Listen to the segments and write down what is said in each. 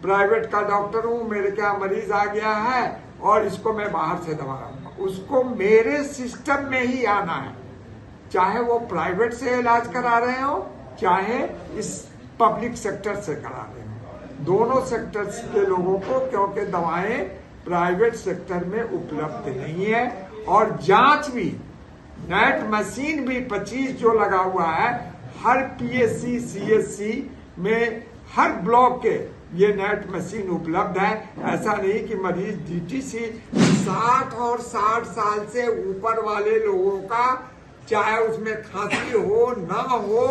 Private का doctor हूँ, मेरे क्या मरीज आ गया है और इसको मैं बाहर से दवा लाऊंगा। उसको मेरे सिस्टम में ही आना है, चाहे वो प्राइवेट से इलाज करा रहे हो चाहे इस पब्लिक सेक्टर से करा रहे हो, दोनों सेक्टर्स के लोगों को, क्योंकि दवाएं प्राइवेट सेक्टर में उपलब्ध नहीं है। और जांच भी, नेट मशीन भी 25 जो लगा हुआ है, हर पीएससी सीएससी में हर ब्लॉक के ये नेट मशीन उपलब्ध है। ऐसा नहीं कि मरीज डीटीसी 60 और 60 साल से ऊपर वाले लोगों का, चाहे उसमें खांसी हो ना हो,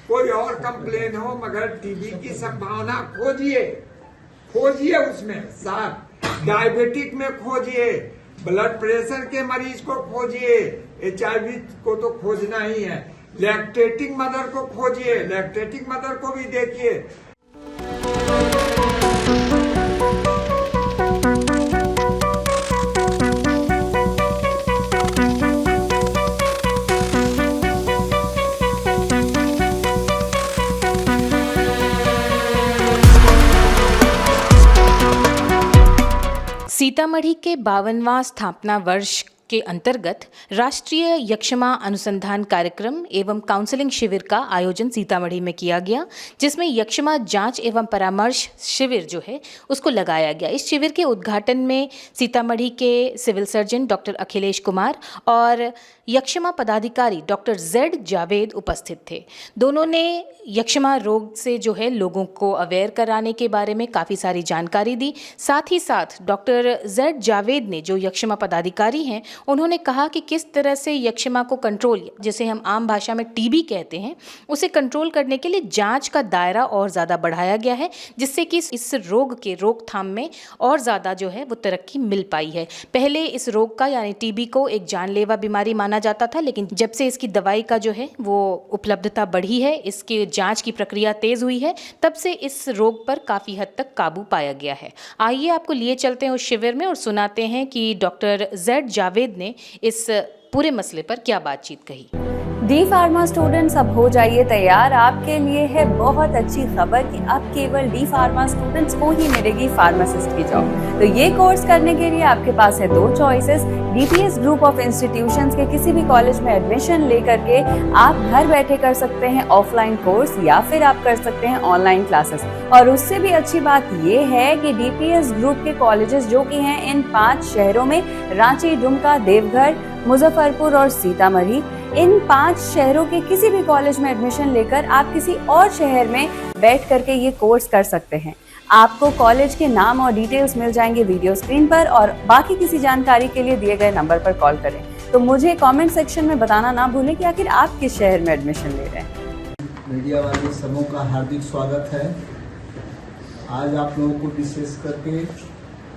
कोई और कंप्लेन हो, मगर टीबी की संभावना खोजिए उसमें साथ, डायबिटिक में खोजिए, ब्लड प्रेशर के मरीज को खोजिए, HIV को तो खोजना ही है, लैक्टेटिंग मदर को खोजिए, लैक्टेटिंग मदर को भी देखिए। सीतामढ़ी के 52वां स्थापना वर्ष के अंतर्गत राष्ट्रीय यक्ष्मा अनुसंधान कार्यक्रम एवं काउंसलिंग शिविर का आयोजन सीतामढ़ी में किया गया, जिसमें यक्ष्मा जांच एवं परामर्श शिविर जो है उसको लगाया गया। इस शिविर के उद्घाटन में सीतामढ़ी के civil surgeon doctor Akhilesh Kumar और यक्ष्मा पदाधिकारी डॉक्टर जेड जावेद उपस्थित थे। दोनों ने यक्ष्मा रोग से जो है लोगों को अवेयर कराने के बारे में काफ़ी सारी जानकारी दी। साथ ही साथ डॉक्टर जेड जावेद ने, जो यक्ष्मा पदाधिकारी हैं, उन्होंने कहा कि किस तरह से यक्ष्मा को कंट्रोल, जिसे हम आम भाषा में टीबी कहते हैं, उसे कंट्रोल करने के लिए जांच का दायरा और ज़्यादा बढ़ाया गया है, जिससे कि इस रोग के रोकथाम में और ज़्यादा जो है वो तरक्की मिल पाई है। पहले इस रोग का यानी टीबी को एक जानलेवा बीमारी माना जाता था, लेकिन जब से इसकी दवाई का जो है वो उपलब्धता बढ़ी है, इसकी जांच की प्रक्रिया तेज़ हुई है, तब से इस रोग पर काफ़ी हद तक काबू पाया गया है। आइए आपको लिए चलते हैं उस शिविर में और सुनाते हैं कि डॉक्टर जेड जावेद ने इस पूरे मसले पर क्या बातचीत कही। डी फार्मा स्टूडेंट्स, अब हो जाइए तैयार। आपके लिए है बहुत अच्छी खबर कि अब केवल डी फार्मा स्टूडेंट्स को ही मिलेगी फार्मासिस्ट की जॉब। तो ये कोर्स करने के लिए आपके पास है दो choices. DPS group of institutions के किसी भी कॉलेज में एडमिशन लेकर के आप घर बैठे कर सकते हैं ऑफलाइन कोर्स, या फिर आप कर सकते हैं ऑनलाइन क्लासेस। और उससे भी अच्छी बात ये है कि डीपीएस ग्रुप के कॉलेजेस जो कि हैं इन 5 शहरों में, रांची, दुमका, देवघर, मुजफ्फरपुर और सीतामढ़ी, इन 5 शहरों के किसी भी कॉलेज में एडमिशन लेकर आप किसी और शहर में बैठ करके ये कोर्स कर सकते हैं। आपको कॉलेज के नाम और डिटेल्स मिल जाएंगे वीडियो स्क्रीन पर, और बाकी किसी जानकारी के लिए दिए गए नंबर पर कॉल करें। तो मुझे कमेंट सेक्शन में बताना ना भूलें कि आखिर आप किस शहर में एडमिशन ले रहे हैं। मीडिया वाले समूह का हार्दिक स्वागत है। आज आप लोगों को विशेष करके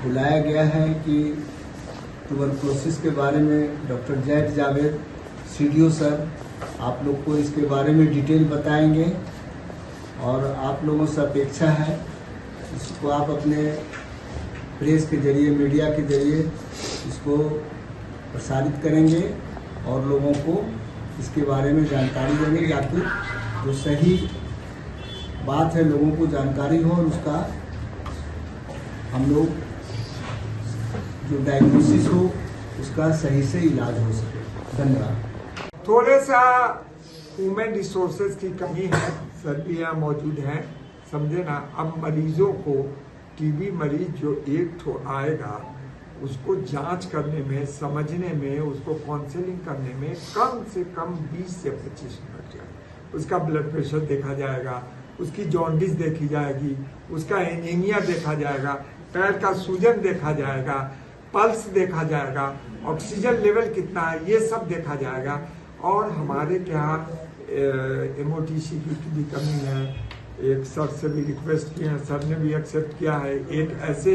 बुलाया गया है कि ट्यूबरकुलोसिस के बारे में doctor Z Javed CDO sir आप लोग को इसके बारे में डिटेल बताएंगे, और आप लोगों से अपेक्षा है इसको आप अपने प्रेस के जरिए, मीडिया के जरिए इसको प्रसारित करेंगे और लोगों को इसके बारे में जानकारी देंगे, ताकि जो सही बात है लोगों को जानकारी हो और उसका हम लोग जो डायग्नोसिस हो उसका सही से इलाज हो सके। धन्यवाद। थोड़े सा ह्यूमन रिसोर्सेज की कमी है, सर भी यहाँ मौजूद हैं, समझे ना। अब मरीजों को, टीबी मरीज जो एक ठो आएगा, उसको जांच करने में, समझने में, उसको काउंसलिंग करने में कम से कम 20 से 25 मिनट जाएगा। उसका ब्लड प्रेशर देखा जाएगा, उसकी जॉन्डिस देखी जाएगी, उसका एनीमिया देखा जाएगा, पैर का सूजन देखा जाएगा, पल्स देखा जाएगा, ऑक्सीजन लेवल कितना है, ये सब देखा जाएगा। और हमारे क्या MOTC की भी कमी है। एक सर से भी रिक्वेस्ट की है, सर ने भी एक्सेप्ट किया है। एक ऐसे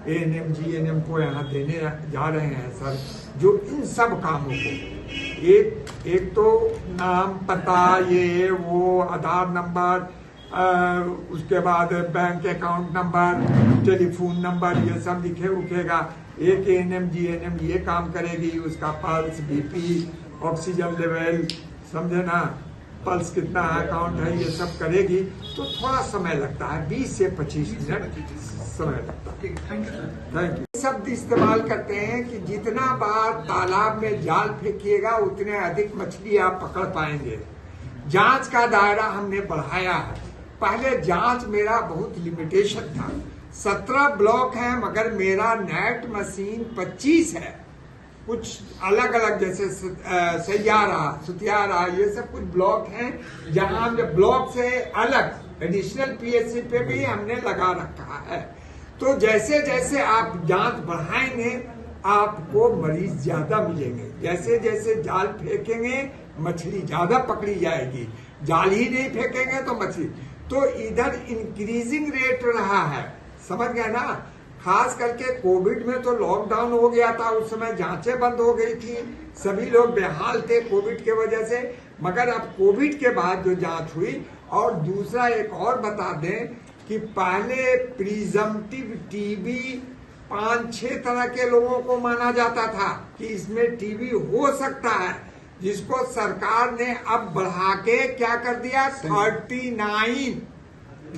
ANM GNM को यहाँ देने जा रहे हैं सर, जो इन सब कामों को, एक तो नाम, पता, ये वो, आधार नंबर, उसके बाद bank account number, telephone number, ये सब लिखे उठेगा। एक ANM GNM ये काम करेगी, उसका पल्स, BP, ऑक्सीजन लेवल, समझे ना, पल्स कितना है, काउंट है, ये सब करेगी तो थोड़ा समय लगता है, 20 से 25 मिनट समय लगता है। Thank you. शब्द इस्तेमाल करते हैं कि जितना बार तालाब में जाल फेंकिएगा उतने अधिक मछली आप पकड़ पाएंगे। जांच का दायरा हमने बढ़ाया है। पहले जांच मेरा बहुत लिमिटेशन था, 17 ब्लॉक है, मगर मेरा नेट मशीन 25 है। कुछ अलग अलग जैसे सैयारा, सुतियारा, ये सब कुछ ब्लॉक हैं जहां हमने ब्लॉक से अलग एडिशनल पीएचसी पे भी हमने लगा रखा है। तो जैसे जैसे आप जांच बढ़ाएंगे आपको मरीज ज्यादा मिलेंगे। जैसे जैसे जाल फेंकेंगे मछली ज्यादा पकड़ी जाएगी, जाल ही नहीं फेंकेंगे तो मछली, तो इधर इंक्रीजिंग रेट रहा है, समझ गए ना। खास करके कोविड में तो लॉकडाउन हो गया था, उस समय जांचें बंद हो गई थी, सभी लोग बेहाल थे कोविड के वजह से। मगर अब कोविड के बाद जो जांच हुई, और दूसरा एक और बता दें कि पहले प्रिजम्पटिव टीबी 5-6 तरह के लोगों को माना जाता था कि इसमें टीबी हो सकता है, जिसको सरकार ने अब बढ़ा के क्या कर दिया,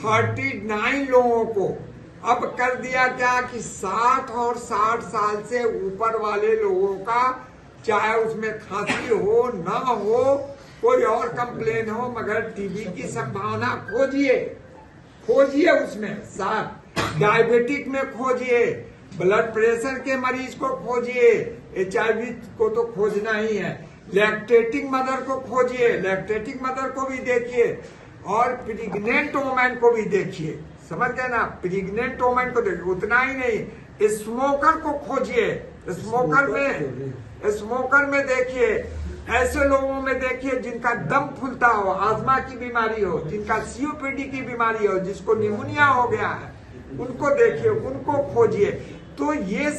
39 लोगों को अब कर दिया क्या कि 60 और 60 साल से ऊपर वाले लोगों का, चाहे उसमें खांसी हो ना हो, कोई और कंप्लेन हो, मगर टीबी की संभावना खोजिए उसमें। साथ डायबिटिक में खोजिए, ब्लड प्रेशर के मरीज को खोजिए, HIV को तो खोजना ही है, लैक्टेटिंग मदर को खोजिए, लैक्टेटिंग मदर को भी देखिए, और प्रेग्नेंट वोमेन को भी देखिए, समझ गए ना। प्रेग्नेंट वोमेन को देखिए, उतना ही नहीं, स्मोकर को खोजिए, स्मोकर में देखिए, ऐसे लोगों में देखिए जिनका दम फूलता हो, आस्थमा की बीमारी हो, जिनका COPD की बीमारी हो, जिसको निमोनिया हो गया है, उनको देखिए, उनको खोजिए। तो ये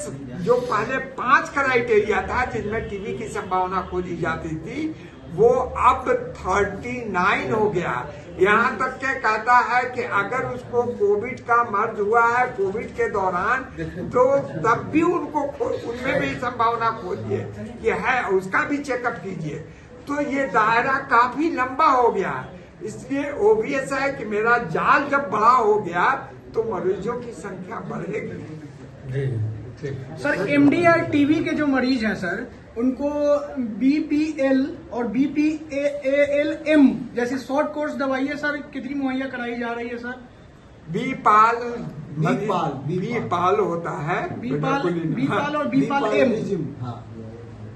जो पहले 5 क्राइटेरिया था जिनमें टीबी की संभावना खोजी जाती थी, वो अब 39 हो गया। यहाँ तक के कहता है कि अगर उसको कोविड का मर्ज हुआ है कोविड के दौरान, तो तब भी उनको उनमें भी संभावना खोजिए कि है, उसका भी चेकअप कीजिए। तो ये दायरा काफी लंबा हो गया, इसलिए ओबियस है कि मेरा जाल जब बड़ा हो गया तो मरीजों की संख्या बढ़ेगी। सर, MD और टीबी के जो मरीज हैं सर, उनको BPL और BPALM जैसी शॉर्ट कोर्स दवाइयाँ सर कितनी मुहैया कराई जा रही है सर? बीपाल होता है, बीपाल और BPAL-M।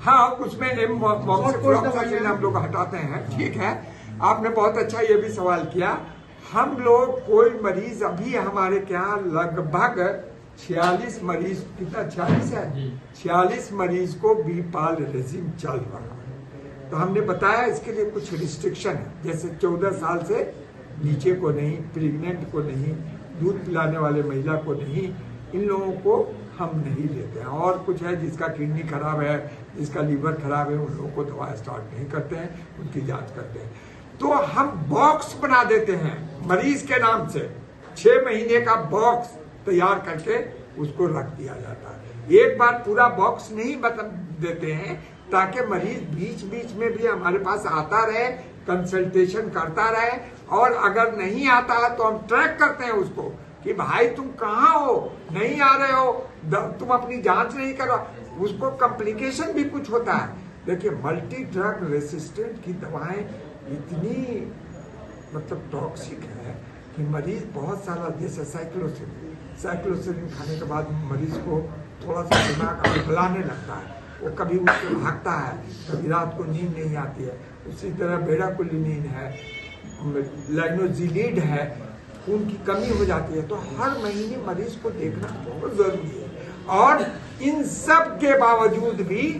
हाँ, उसमें मॉक्सिफ्लॉक्सासिन हम लोग हटाते हैं। ठीक है, आपने बहुत अच्छा ये भी सवाल किया। हम लोग कोई मरीज अभी हमारे क्या लगभग 46 मरीज, कितना 46 है, 46 मरीज को बीपाल रेजिम चल रहा है। तो हमने बताया इसके लिए कुछ रिस्ट्रिक्शन है, जैसे 14 साल से नीचे को नहीं, प्रेग्नेंट को नहीं, दूध पिलाने वाले महिला को नहीं, इन लोगों को हम नहीं लेते हैं। और कुछ है जिसका किडनी खराब है, जिसका लीवर खराब है, उन लोगों को दवा स्टार्ट नहीं करते हैं, उनकी जांच करते हैं। तो हम बॉक्स बना देते हैं मरीज के नाम से, 6 महीने का बॉक्स तैयार करके उसको रख दिया जाता है। एक बार पूरा बॉक्स नहीं बता देते हैं ताकि मरीज बीच बीच में भी हमारे पास आता रहे, कंसल्टेशन करता रहे, और अगर नहीं आता है तो हम ट्रैक करते हैं उसको कि भाई तुम कहाँ हो, नहीं आ रहे हो, तुम अपनी जांच नहीं करो। उसको कॉम्प्लिकेशन भी कुछ होता है। देखिए, मल्टी ड्रग रेसिस्टेंट की दवाएं इतनी मतलब टॉक्सिक है कि मरीज बहुत सारा, जैसे साइक्लोसिन खाने के बाद मरीज को थोड़ा सा दिमाग हिलाने लगता है, वो कभी उठ के भागता है, कभी रात को नींद नहीं आती है। उसी तरह बेडाकुलिन है, लाइनोजिलिड है, खून की कमी हो जाती है। तो हर महीने मरीज को देखना बहुत जरूरी है। और इन सब के बावजूद भी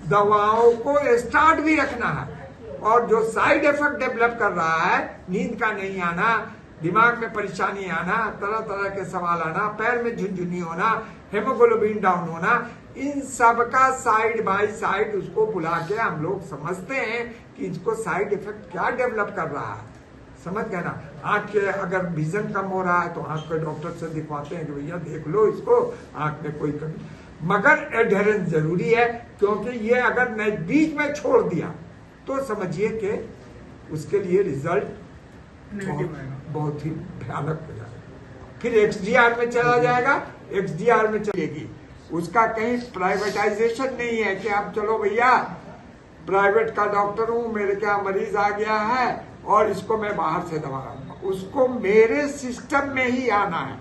दवाओं को स्टार्ट भी रखना है, और जो साइड इफेक्ट डेवलप कर रहा है, नींद का नहीं आना, दिमाग में परेशानी आना, तरह तरह के सवाल आना, पैर में झुनझुनी होना, हेमोग्लोबिन डाउन होना, इन सब का साइड बाय साइड उसको बुला के हम लोग समझते हैं कि इसको साइड इफेक्ट क्या डेवलप कर रहा है, समझ गए ना। आंख के अगर विजन कम हो रहा है तो आंख के डॉक्टर से दिखवाते हैं कि भैया देख लो इसको, आंख में कोई कमी, मगर एडहेरेंस जरूरी है, क्योंकि ये अगर बीच में छोड़ दिया तो समझिए कि उसके लिए रिजल्ट नेगेटिव आएगा। बहुत ही भयानक हो जाएगा। फिर XDR में चला जाएगा, XDR में चलेगी। उसका कहीं प्राइवेटाइजेशन नहीं है कि आप चलो भैया प्राइवेट का डॉक्टर हूं, मेरे क्या मरीज आ गया है और इसको मैं बाहर से दवा रहा हूं। उसको मेरे सिस्टम में ही आना है,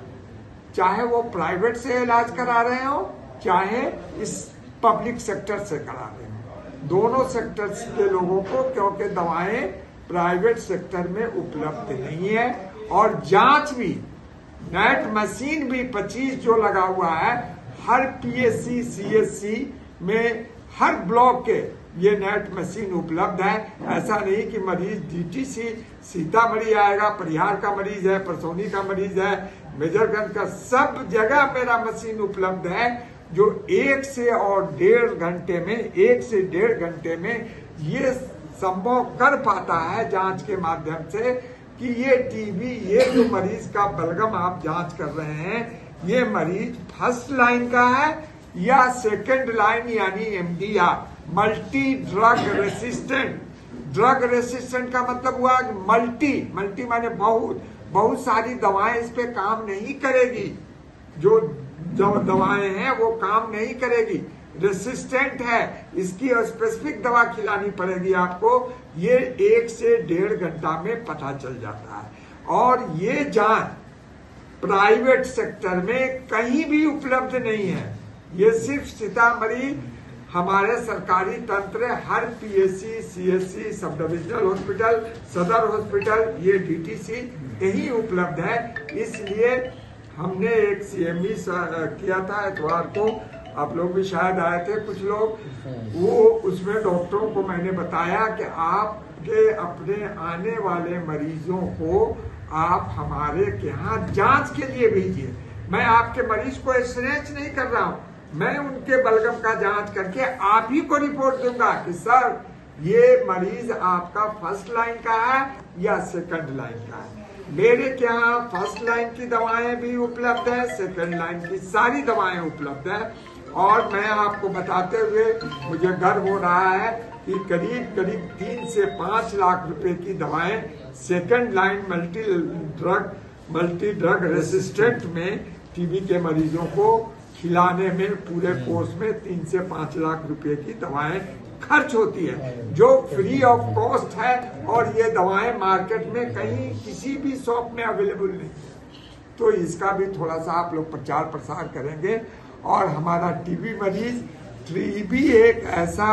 चाहे वो प्राइवेट से इलाज करा रहे हो, चाहे इस पब्लिक सेक्टर से करा रहे हो, दोनों सेक्टर्स के लोगों को, क्योंकि दवाएं प्राइवेट सेक्टर में उपलब्ध नहीं है। और जांच भी, नेट मशीन भी 25 जो लगा हुआ है, हर PSC CSC में हर ब्लॉक के ये नेट मशीन उपलब्ध है। ऐसा नहीं कि मरीज DTC सीतामढ़ी आएगा, परिहार का मरीज है, परसौनी का मरीज है, मेजरगंज का, सब जगह मेरा मशीन उपलब्ध है जो 1 से 1.5 घंटे में, 1 से 1.5 घंटे में ये संभव कर पाता है जांच के माध्यम से कि ये टीबी, ये जो मरीज का बलगम आप जांच कर रहे हैं, ये मरीज फर्स्ट लाइन का है या सेकंड लाइन यानी MDR, multi drug resistant. Drug resistant का मतलब हुआ मल्टी माने बहुत सारी दवाएं इस पे काम नहीं करेगी, जो दवाएं हैं वो काम नहीं करेगी, रेसिस्टेंट है, इसकी स्पेसिफिक दवा खिलानी पड़ेगी आपको। ये 1 से 1.5 घंटा में पता चल जाता है। और ये जांच प्राइवेट सेक्टर में कहीं भी उपलब्ध नहीं है। ये सिर्फ सीतामढ़ी हमारे सरकारी तंत्र, हर PSC CSC, sub divisional hospital, सदर हॉस्पिटल, ये DTC यही उपलब्ध है। इसलिए हमने एक CME किया था इतवार को, आप लोग भी शायद आए थे कुछ लोग, वो उसमें डॉक्टरों को मैंने बताया कि आपके अपने आने वाले मरीजों को आप हमारे यहाँ जांच के लिए भेजिए। मैं आपके मरीज को एक्सरेंच नहीं कर रहा हूँ, मैं उनके बलगम का जांच करके आप ही को रिपोर्ट दूंगा कि सर ये मरीज आपका फर्स्ट लाइन का है या सेकंड लाइन का है। मेरे यहाँ फर्स्ट लाइन की दवाएं भी उपलब्ध है, सेकंड लाइन की सारी दवाएं उपलब्ध है। और मैं आपको बताते हुए मुझे गर्व हो रहा है कि करीब 3 से 5 लाख रुपए की दवाएं second line multi drug resistant में टीबी के मरीजों को खिलाने में पूरे कोर्स में 3 से 5 लाख रुपए की दवाएं खर्च होती है, जो फ्री ऑफ कॉस्ट है। और ये दवाएं मार्केट में कहीं किसी भी शॉप में अवेलेबल नहीं है। तो इसका भी थोड़ा सा आप लोग प्रचार प्रसार करेंगे। और हमारा टीबी मरीज, टीबी एक ऐसा